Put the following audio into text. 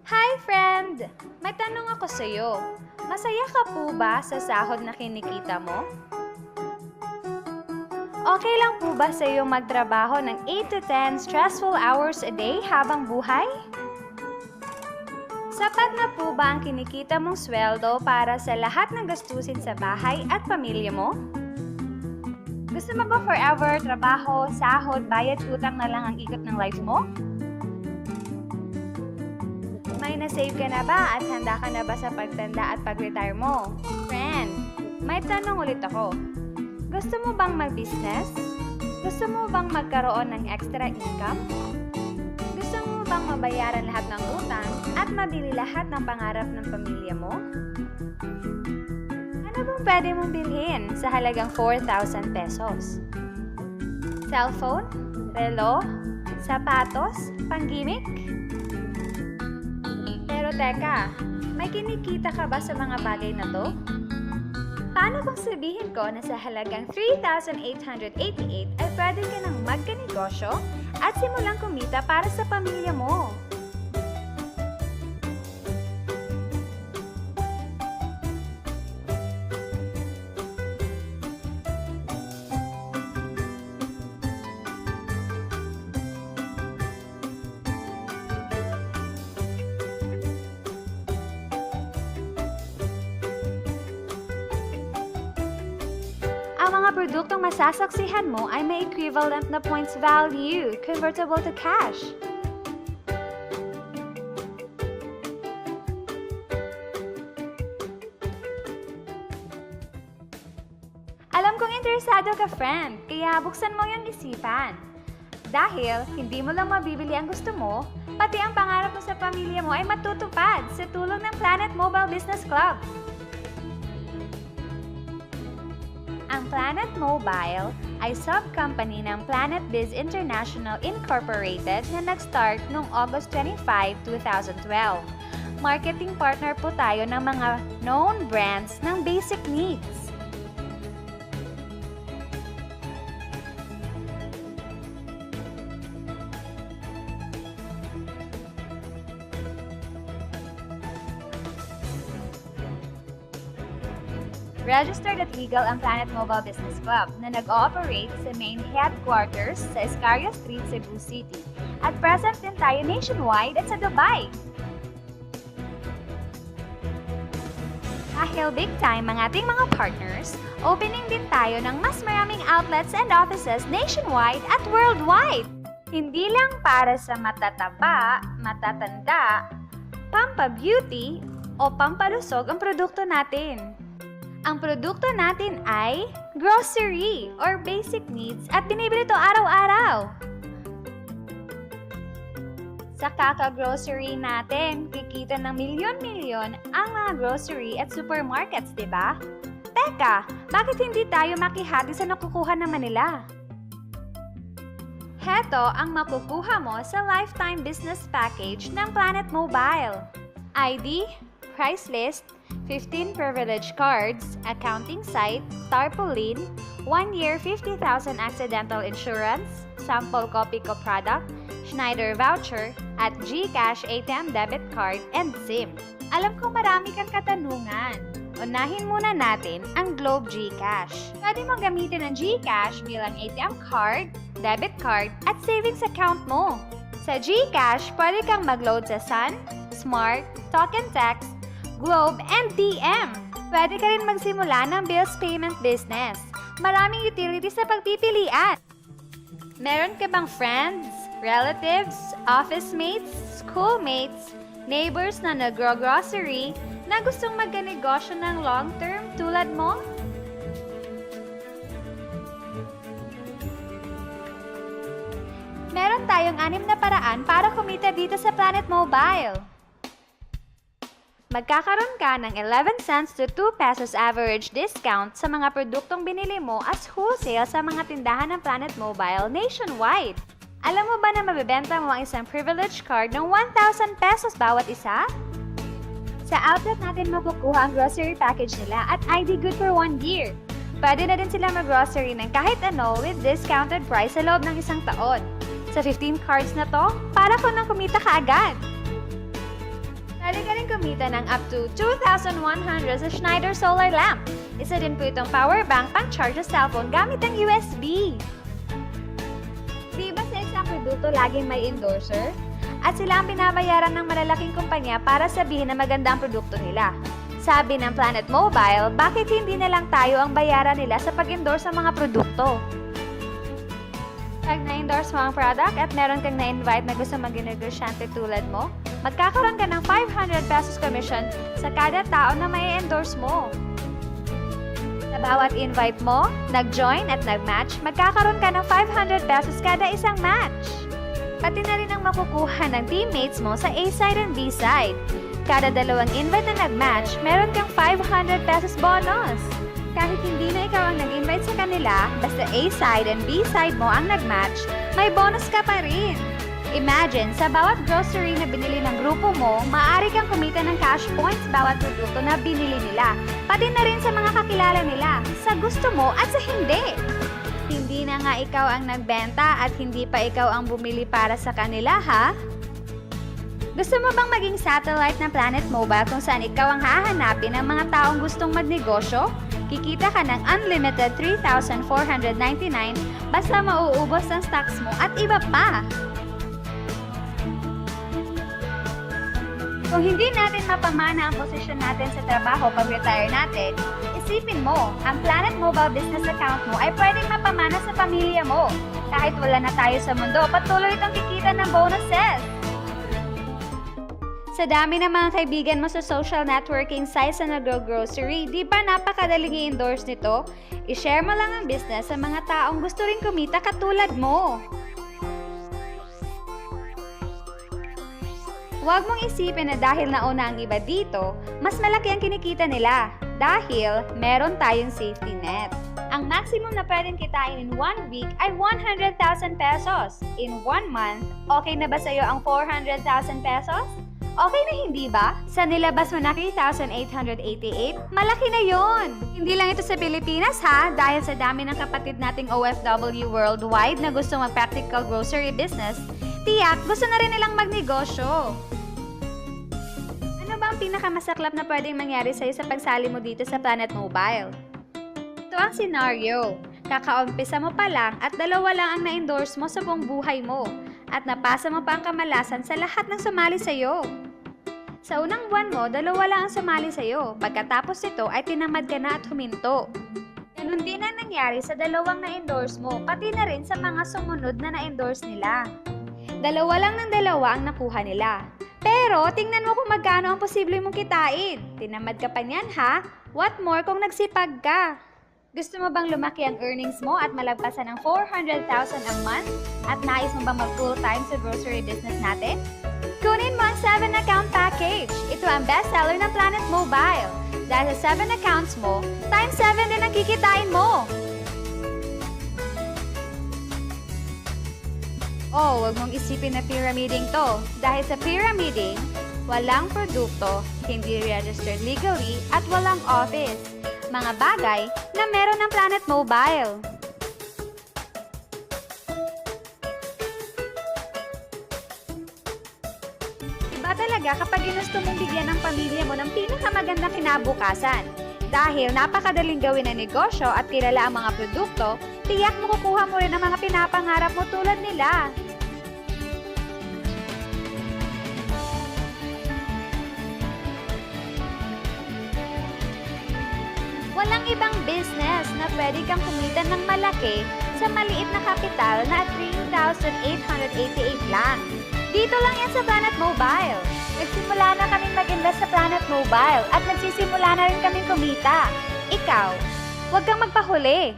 Hi, friend! May tanong ako sa'yo. Masaya ka po ba sa sahod na kinikita mo? Okay lang po ba sa'yo magtrabaho ng 8 to 10 stressful hours a day habang buhay? Sapat na po ba ang kinikita mong sweldo para sa lahat ng gastusin sa bahay at pamilya mo? Gusto mo ba forever trabaho, sahod, bayad, utang na lang ang ikot ng life mo? May na-save ka na ba at handa ka na ba sa pagtanda at pag-retire mo? Friend, may tanong ulit ako. Gusto mo bang mag-business? Gusto mo bang magkaroon ng extra income? Gusto mo bang mabayaran lahat ng utang at mabili lahat ng pangarap ng pamilya mo? Ano bang pwede mong bilhin sa halagang 4,000 pesos? Cellphone? Relo? Sapatos? Panggimik? Pero teka, may kinikita ka ba sa mga bagay na to? Paano kung sabihin ko na sa halagang 3,888 ay pwede ka nang magkanegosyo at simulang kumita para sa pamilya mo? Ang mga produktong masasaksihan mo ay may equivalent na points value, convertible to cash. Alam kong interesado ka, friend, kaya buksan mo yung isipan. Dahil hindi mo lang mabibili ang gusto mo, pati ang pangarap mo sa pamilya mo ay matutupad sa tulong ng Planet Mobile Business Club. Ang Planet Mobile ay sub-company ng Planet Biz International Incorporated na nag-start noong August 25, 2012. Marketing partner po tayo ng mga known brands ng basic needs. Registered at legal ang Planet Mobile Business Club na nag-ooperate sa main headquarters sa Escaria Street, Cebu City. At present din tayo nationwide at sa Dubai. Dahil big time ang ating mga partners, opening din tayo ng mas maraming outlets and offices nationwide at worldwide. Hindi lang para sa matataba, matatanda, pampa-beauty o pampalusog ang produkto natin. Ang produkto natin ay grocery or basic needs at binibili ito araw-araw. Sa kaka-grocery natin, kikita ng milyon-milyon ang mga grocery at supermarkets, di ba? Teka, bakit hindi tayo makihati sa nakukuha naman nila? Heto ang makukuha mo sa lifetime business package ng Planet Mobile. ID, price list, 15 privilege cards, accounting site, tarpaulin, 1 year 50,000 accidental insurance, sample copy ko product, Schneider voucher, at GCash ATM debit card and SIM. Alam ko marami kang katanungan. Unahin muna natin ang Globe GCash. Pwede mo gamitin ang GCash bilang ATM card, debit card, at savings account mo. Sa GCash, pwede kang mag-load sa Sun, Smart, Talk and Text, Globe, and DM. Pwede ka rin magsimula ng bills payment business. Maraming utilities na pagpipilian. Meron ka bang friends, relatives, office mates, schoolmates, neighbors na nagro-grocery na gustong magkanegosyo ng long-term tulad mo? Meron tayong 6 na paraan para kumita dito sa Planet Mobile. Magkakaroon ka ng 11 cents to 2 pesos average discount sa mga produktong binili mo as wholesale sa mga tindahan ng Planet Mobile nationwide. Alam mo ba na mabibenta mo ang isang privilege card ng 1,000 pesos bawat isa? Sa outlet natin makukuha ang grocery package nila at ID good for 1 year. Pwede na din sila mag-grocery ng kahit ano with discounted price sa loob ng 1 taon. Sa 15 cards na to, para ko nang kumita ka agad. kumita ng up to 2,100 sa Schneider Solar Lamp. Isa din po itong power bank pang-charge sa cellphone gamit ang USB. Di ba sa isang produkto laging may endorser? At sila ang binabayaran ng malalaking kumpanya para sabihin na maganda ang produkto nila. Sabi ng Planet Mobile, bakit hindi na lang tayo ang bayaran nila sa pag-endorse ng mga produkto? Pag na-endorse mo ang product at meron kang na-invite na gusto maging negosyante tulad mo, magkakaroon ka ng 500 pesos commission sa kada tao na may endorse mo. Sa bawat invite mo, nag-join at nag-match, magkakaroon ka ng 500 pesos kada isang match. Pati na rin ang makukuha ng teammates mo sa A-side and B-side. Kada dalawang invite na nag-match, meron kang 500 pesos bonus. Kahit hindi na ikaw ang nag-invite sa kanila, basta A-side and B-side mo ang nag-match, may bonus ka pa rin. Imagine, sa bawat grocery na binili ng grupo mo, maaari kang kumita ng cash points bawat produkto na binili nila, pati na rin sa mga kakilala nila, sa gusto mo at sa hindi. Hindi na nga ikaw ang nagbenta at hindi pa ikaw ang bumili para sa kanila, ha? Gusto mo bang maging satellite ng Planet Mobile kung saan ikaw ang hahanapin ng mga taong gustong magnegosyo? Kikita ka ng unlimited 3,499 basta mauubos ang stocks mo at iba pa. Kung hindi natin mapamana ang posisyon natin sa trabaho pag-retire natin, isipin mo, ang Planet Mobile business account mo ay pwedeng mapamana sa pamilya mo. Kahit wala na tayo sa mundo, patuloy itong kikita ng bonuses. Sa dami ng mga kaibigan mo sa social networking sites na nag-grocery, di ba napakadaling i-endorse nito? I-share mo lang ang business sa mga taong gusto rin kumita katulad mo. Huwag mong isipin na dahil nauna ang iba dito, mas malaki ang kinikita nila. Dahil meron tayong safety net. Ang maximum na pwedeng kitain in 1 week ay 100,000 pesos. In 1 month, okay na ba sa'yo ang 400,000 pesos? Okay na hindi ba? Sa nilabas mo na 3,888, malaki na yon. Hindi lang ito sa Pilipinas ha, dahil sa dami ng kapatid nating OFW worldwide na gusto mag-practical grocery business, tiyak gusto na rin nilang magnegosyo. Ano ba ang pinakamasaklap na pwedeng mangyari sa'yo sa pagsali mo dito sa Planet Mobile? Ito ang scenario. Kakaumpisa mo pa lang at dalawa lang ang na-endorse mo sa buong buhay mo. At napasa mo pa ang kamalasan sa lahat ng sumali sa'yo. Sa unang buwan mo, dalawa lang ang sumali sa'yo. Pagkatapos nito ay tinamad ka na at huminto. Ganun din ang nangyari sa dalawang na-endorse mo, pati na rin sa mga sumunod na na-endorse nila. Dalawa lang ng dalawa ang nakuha nila. Pero tingnan mo kung magkano ang posible mong kitain. Tinamad ka pa niyan ha? What more kung nagsipag ka? Gusto mo bang lumaki ang earnings mo at malagpasan ng 400,000 a month? At nais mo bang mag-full-time sa grocery business natin? Kunin mo ang 7-account package. Ito ang bestseller ng Planet Mobile. Dahil sa 7 accounts mo, times 7 din ang kikitain mo. Oh, huwag mong isipin na pyramiding to. Dahil sa pyramiding, walang produkto, hindi registered legally, at walang office. Mga bagay na meron ng Planet Mobile. Iba talaga kapag ginusto mong bigyan ng pamilya mo ng pinakamagandang kinabukasan. Dahil napakadaling gawin ang negosyo at kilala ang mga produkto, tiyak mo kukuha mo rin ang mga pinapangarap mo tulad nila. Walang ibang business na pwede kang kumita ng malaki sa maliit na kapital na 3,888 lang. Dito lang yan sa Planet Mobile. Nagsimula na kaming mag-invest sa Planet Mobile at nagsisimula na rin kaming kumita. Ikaw, huwag kang magpahuli.